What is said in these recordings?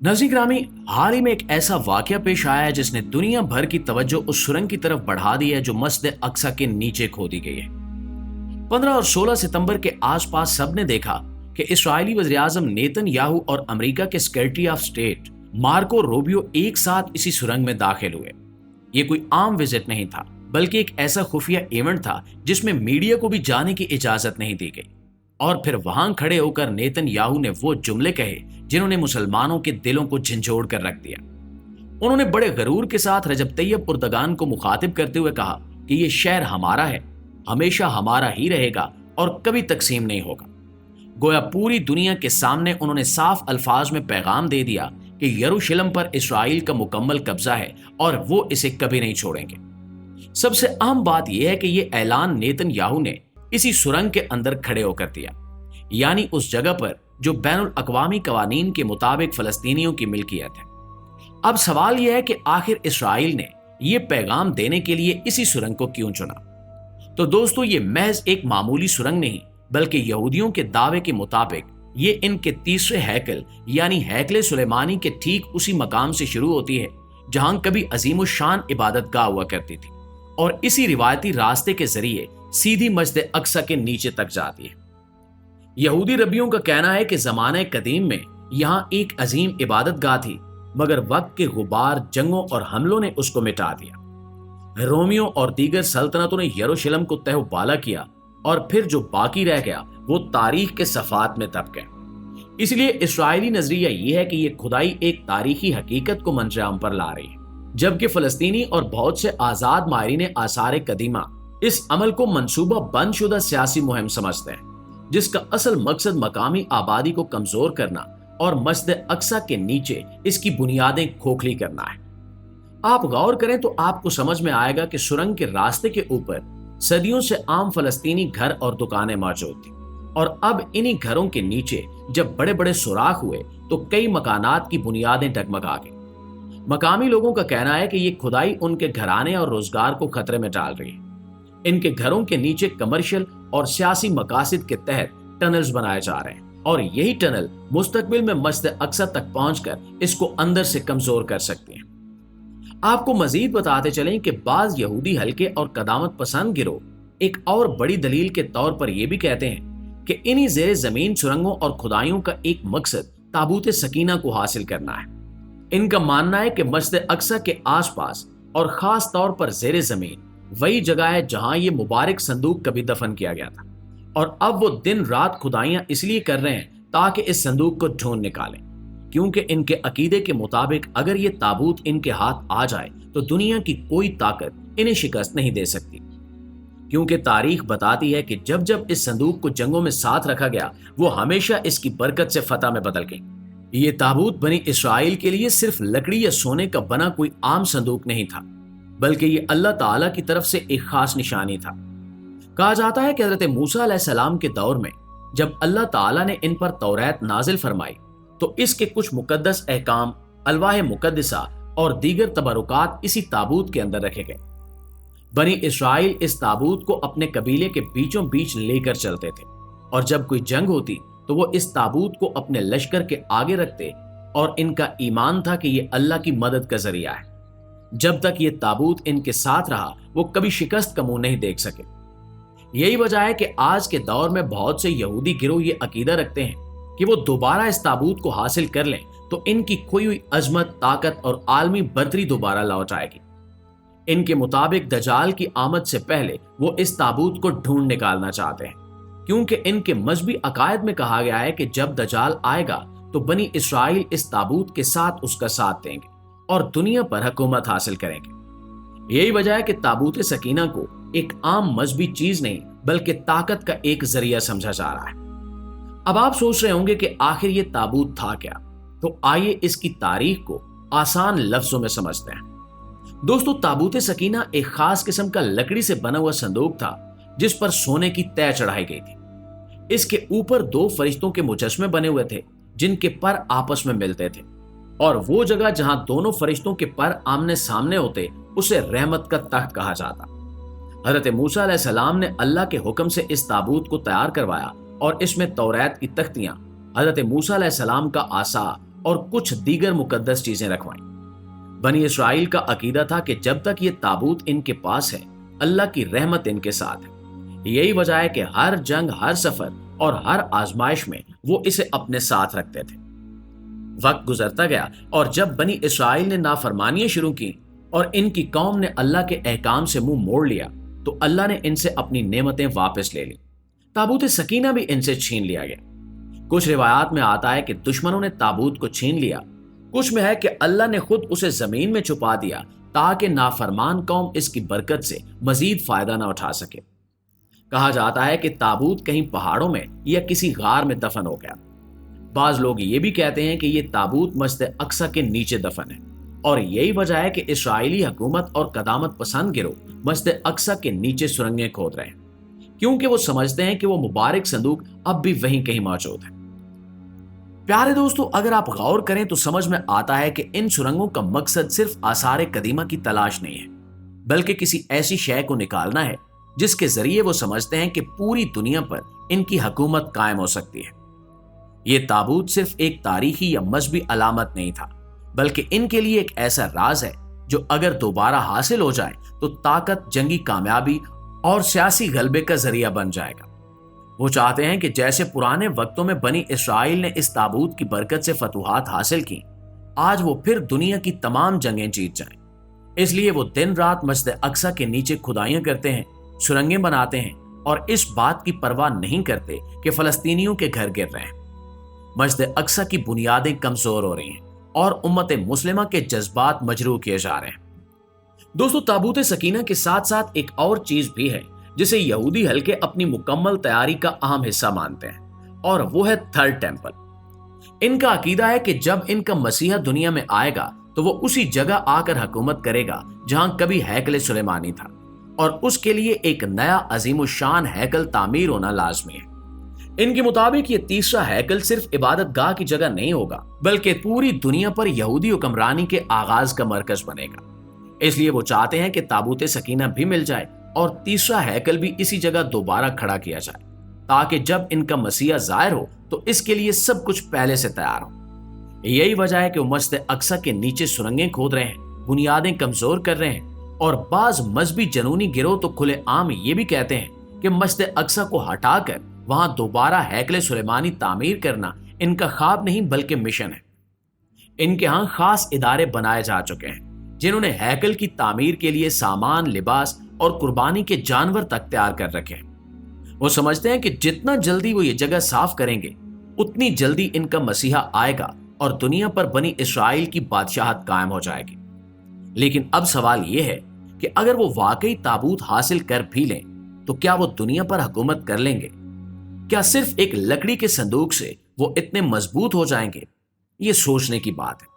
नाज़रीन ग्रामी, हाल ही में एक ऐसा वाकया पेश आया है जिसने दुनिया भर की तवज्जो उस सुरंग की तरफ बढ़ा दी है जो मस्जिद अक्सा के नीचे खोदी गई है। 15 और 16 सितंबर के आसपास सबने देखा कि इस्राएली वज़ीर-ए-आज़म नेतन्याहू और अमेरिका के secretary of state Marco Rubio एक साथ इसी सुरंग में दाखिल हुए। ये कोई आम विजिट नहीं था, बल्कि एक ऐसा खुफिया इवेंट था जिसमें मीडिया को भी जाने की इजाजत नहीं दी गई। और फिर वहां खड़े होकर नेतन्याहू ने वो जुमले कहे जिन्होंने मुसलमानों के दिलों को झंझोड़ कर रख दिया। उन्होंने बड़े गरूर के साथ रजब तैयब उर्दगान को मुखातिब करते हुए कहा कि ये शहर हमारा है, हमेशा हमारा ही रहेगा और कभी तकसीम नहीं होगा। गोया पूरी दुनिया के सामने उन्होंने साफ अल्फाज में पैगाम दे दिया कि यरूशलेम पर इसराइल का मुकम्मल कब्जा है और वो इसे कभी नहीं छोड़ेंगे। सबसे अहम बात यह है कि ये ऐलान नेतन्याहू ने इसी सुरंग के अंदर खड़े होकर दिया, यानी उस जगह पर जो बैनुल अक़वामी कवानीन के मुताबिक फलस्तीनियों की मिल्कियत है। अब सवाल यह है कि आखिर इसराइल ने यह पैगाम देने के लिए इसी सुरंग को क्यों चुना? तो दोस्तों, ये महज एक मामूली सुरंग नहीं, बल्कि यहूदियों के दावे के मुताबिक ये इनके तीसरे हैकल यानी हैकले सुलेमानी के ठीक उसी मकाम से शुरू होती है जहां कभी अजीम शान इबादत गाह हुआ करती थी और इसी रिवायती रास्ते के जरिए सीधी मस्जिद अक्सा के नीचे तक जाती है। यहूदी रबियों का कहना है कि जमाने कदीम में यहाँ एक अजीम इबादत गाह थी, मगर वक्त के गुबार, जंगों और हमलों ने उसको मिटा दिया। रोमियों और दीगर सल्तनतों ने यरूशलेम को तहबाला किया और फिर जो बाकी रह गया वो तारीख के सफात में दब गया। इसलिए इस्राएली नजरिया यह है कि यह खुदाई एक तारीखी हकीकत को मंजराम पर ला रही है, जबकि फलस्तीनी और बहुत से आजाद माहिरीन आसार कदीमा इस अमल को मंसूबा बंदशुदा सियासी मुहिम समझते हैं, जिसका असल मकसद मकामी आबादी को कमजोर करना और मस्जिद अक्सा के नीचे इसकी बुनियादें खोखली करना है। आप गौर करें तो आपको समझ में आएगा कि सुरंग के रास्ते के ऊपर सदियों से आम फलस्तीनी घर और दुकानें मौजूद थी और अब इन्हीं घरों के नीचे जब बड़े बड़े सुराख हुए तो कई मकानात की बुनियादें डगमगा गई। मकामी लोगों का कहना है कि ये खुदाई उनके घराने और रोजगार को खतरे में डाल रही है। इनके घरों के नीचे कमर्शियल और सियासी मकासद के तहत टनल्स बनाए जा रहे हैं और यही टनल मुस्तकबिल में मस्जिद अक्सा तक पहुंचकर इसको अंदर से कमजोर कर सकते हैं। आपको मजीद बताते चलें कि बाज यहूदी हल्के और कदामत पसंद गिरोह एक और बड़ी दलील के तौर पर यह भी कहते हैं कि इन्हीं जेर जमीन सुरंगों और खुदाइयों का एक मकसद ताबूत सकीना को हासिल करना है। इनका मानना है कि मस्जिद अक्सा के आसपास और खास तौर पर जेर जमीन वही जगह है जहां ये मुबारक संदूक कभी दफन किया गया था और अब वो दिन रात खुदाइयां इसलिए कर रहे हैं ताकि इस संदूक को ढूंढ निकालें, क्योंकि इनके अकीदे के मुताबिक अगर ये ताबूत इनके हाथ आ जाए तो दुनिया की कोई ताकत इन्हें शिकस्त नहीं दे सकती, क्योंकि तारीख बताती है कि जब जब इस संदूक को जंगों में साथ रखा गया वो हमेशा इसकी बरकत से फतह में बदल गई। ये ताबूत बनी इसराइल के लिए सिर्फ लकड़ी या सोने का बना कोई आम संदूक नहीं था, बल्कि ये अल्लाह ताला की तरफ से एक खास निशानी था। कहा जाता है कि हज़रत मूसा अलैहिस्सलाम के दौर में जब अल्लाह ताला ने इन पर तौरात नाजिल फरमाई तो इसके कुछ मुकद्दस अहकाम, अलवाह मुकद्दसा और दीगर तबरुकात इसी ताबूत के अंदर रखे गए। बनी इसराइल इस ताबूत को अपने कबीले के बीचों बीच लेकर चलते थे और जब कोई जंग होती तो वो इस ताबूत को अपने लश्कर के आगे रखते और इनका ईमान था कि ये अल्लाह की मदद का जरिया है। जब तक ये ताबूत इनके साथ रहा वो कभी शिकस्त का मुंह नहीं देख सके। यही वजह है कि आज के दौर में बहुत से यहूदी गिरोह ये अकीदा रखते हैं कि वो दोबारा इस ताबूत को हासिल कर लें तो इनकी खोई हुई अजमत, ताकत और आलमी बर्तरी दोबारा लौट आएगी। इनके मुताबिक दजाल की आमद से पहले वो इस ताबूत को ढूंढ निकालना चाहते हैं, क्योंकि इनके मजहबी अकायद में कहा गया है कि जब दजाल आएगा तो बनी इसराइल इस ताबूत के साथ उसका साथ देंगे और दुनिया पर हुकूमत हासिल करेंगे। यही वजह है कि ताबूत सकीना को एक आम मजहबी चीज नहीं बल्कि ताकत का एक जरिया समझा जा रहा है। अब आप सोच रहे होंगे कि आखिर ये ताबूत था क्या, तो आइए इसकी तारीख को आसान लफ्जों में समझते हैं। दोस्तों, ताबूत सकीना एक खास किस्म का लकड़ी से बना हुआ संदूक था जिस पर सोने की तय चढ़ाई गई थी। इसके ऊपर दो फरिश्तों के मुजस्मे बने हुए थे जिनके पर आपस में मिलते थे और वो जगह जहां दोनों फरिश्तों के पर आमने सामने होते उसे रहमत का तख्त कहा जाता। हजरत मूसा अलैहिस्सलाम ने अल्लाह के हुक्म से इस ताबूत को तैयार करवाया और इसमें तौरात की तख्तियां, हजरत मूसा अलैहिस्सलाम का आसा और कुछ दीगर मुकद्दस चीजें रखवाईं। बनी इसराइल का अकीदा था कि जब तक ये ताबूत इनके पास है, अल्लाह की रहमत इनके साथ है। यही वजह है कि हर जंग, हर सफर और हर आजमाइश में वो इसे अपने साथ रखते थे। वक्त गुजरता गया और जब बनी इसराइल ने नाफरमानियां शुरू की और इनकी कौम ने अल्लाह के अहकाम से मुंह मोड़ लिया, तो अल्लाह ने इनसे अपनी नेमतें वापस ले ली। ताबूत सकीना भी इनसे छीन लिया गया। कुछ रिवायात में आता है कि दुश्मनों ने ताबूत को छीन लिया, कुछ में है कि अल्लाह ने खुद उसे जमीन में छुपा दिया ताकि नाफरमान कौम इसकी बरकत से मजीद फायदा न उठा सके। कहा जाता है कि ताबूत कहीं पहाड़ों में या किसी गार में दफन हो गया। बाज लोग ये भी कहते हैं कि ये ताबूत मस्जिद अक्सा के नीचे दफन है, और यही वजह है कि इस्राएली हुकूमत और कदामत पसंद गिरोह मस्जिद अक्सा के नीचे सुरंगें खोद रहे हैं, क्योंकि वो समझते हैं कि वो मुबारक संदूक अब भी वहीं कहीं मौजूद है। प्यारे दोस्तों, अगर आप गौर करें तो समझ में आता है कि इन सुरंगों का मकसद सिर्फ आसार कदीमा की तलाश नहीं है, बल्कि किसी ऐसी शय को निकालना है जिसके जरिए वो समझते हैं कि पूरी दुनिया पर इनकी हुकूमत कायम हो सकती है। ये ताबूत सिर्फ एक तारीखी या मजहबी अलामत नहीं था, बल्कि इनके लिए एक ऐसा राज है जो अगर दोबारा हासिल हो जाए तो ताकत, जंगी कामयाबी और सियासी गलबे का जरिया बन जाएगा। वो चाहते हैं कि जैसे पुराने वक्तों में बनी इसराइल ने इस ताबूत की बरकत से फतूहात हासिल की, आज वो फिर दुनिया की तमाम जंगें जीत जाएं। इसलिए वो दिन रात मस्जिद अक्सा के नीचे खुदाइयां करते हैं, सुरंगें बनाते हैं और इस बात की परवाह नहीं करते कि फलस्तीनियों के घर गिर रहे हैं। मस्जिद अक्सा की बुनियादें कमजोर हो रही हैं और उम्मत मुस्लिमा के जज्बात मजरूह किए जा रहे हैं। दोस्तों, ताबूत सकीना के साथ साथ एक और चीज भी है जिसे यहूदी हल्के अपनी मुकम्मल तैयारी का अहम हिस्सा मानते हैं, और वो है थर्ड टेम्पल। इनका अकीदा है कि जब इनका मसीहा दुनिया में आएगा तो वो उसी जगह आकर हुकूमत करेगा जहां कभी हैकल सुलेमानी था, और उसके लिए एक नया अजीम शान हैकल तामीर होना लाजमी है। इनके मुताबिक ये तीसरा हैकल सिर्फ इबादत गाह की जगह नहीं होगा, बल्कि पूरी दुनिया पर यहूदी हुक्मरानी के आगाज का मरकज बनेगा। इसलिए वो चाहते हैं कि ताबूत सकीना भी मिल जाए और तीसरा हैकल भी इसी जगह दोबारा खड़ा किया जाए, ताकि जब इनका मसीहा जाहिर हो तो इसके लिए सब कुछ पहले से तैयार हो। यही वजह है कि वो मस्जिद अक्सा के नीचे सुरंगें खोद रहे हैं, बुनियादें कमजोर कर रहे हैं, और बाज मजहबी जनूनी गिरोह तो खुले आम ये भी कहते हैं कि मस्जिद अक्सा को हटाकर वहां दोबारा हैकल सुलेमानी तामीर करना इनका ख्वाब नहीं बल्कि मिशन है। इनके यहाँ खास इदारे बनाए जा चुके हैं जिन्होंने हैकल की तामीर के लिए सामान, लिबास और कुर्बानी के जानवर तक तैयार कर रखे हैं। वो समझते हैं कि जितना जल्दी वो ये जगह साफ करेंगे उतनी जल्दी इनका मसीहा आएगा और दुनिया पर बनी इसराइल की बादशाहत कायम हो जाएगी। लेकिन अब सवाल यह है कि अगर वो वाकई ताबूत हासिल कर भी लें तो क्या वो दुनिया पर हुकूमत कर लेंगे? क्या सिर्फ एक लकड़ी के संदूक से वो इतने मजबूत हो जाएंगे? ये सोचने की बात है।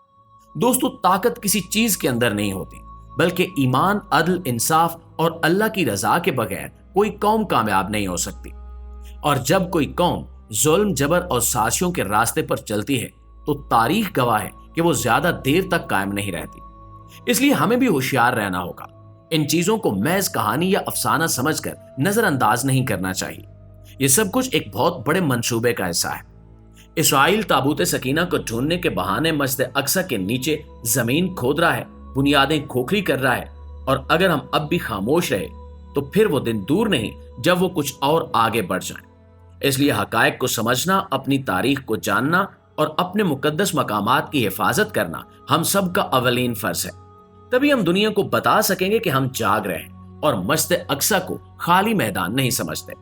दोस्तों, ताकत किसी चीज के अंदर नहीं होती, बल्कि ईमान, अदल, इंसाफ और अल्लाह की रजा के बगैर कोई कौम कामयाब नहीं हो सकती। और जब कोई कौम जुल्म, जबर और साजिशों के रास्ते पर चलती है तो तारीख गवाह है कि वो ज्यादा देर तक कायम नहीं रहती। इसलिए हमें भी होशियार रहना होगा। इन चीजों को महज कहानी या अफसाना समझकर नजरअंदाज नहीं करना चाहिए। ये सब कुछ एक बहुत बड़े मंसूबे का हिस्सा है। इसराइल ताबूत सकीना को ढूंढने के बहाने मस्जिद अक्सा के नीचे जमीन खोद रहा है, बुनियादें खोखली कर रहा है, और अगर हम अब भी खामोश रहे तो फिर वो दिन दूर नहीं जब वो कुछ और आगे बढ़ जाए। इसलिए हकायक को समझना, अपनी तारीख को जानना और अपने मुकद्दस मकामात की हिफाजत करना हम सब का अवलीन फर्ज है। तभी हम दुनिया को बता सकेंगे कि हम जाग रहे हैं और मस्जिद अक्सा को खाली मैदान नहीं समझते।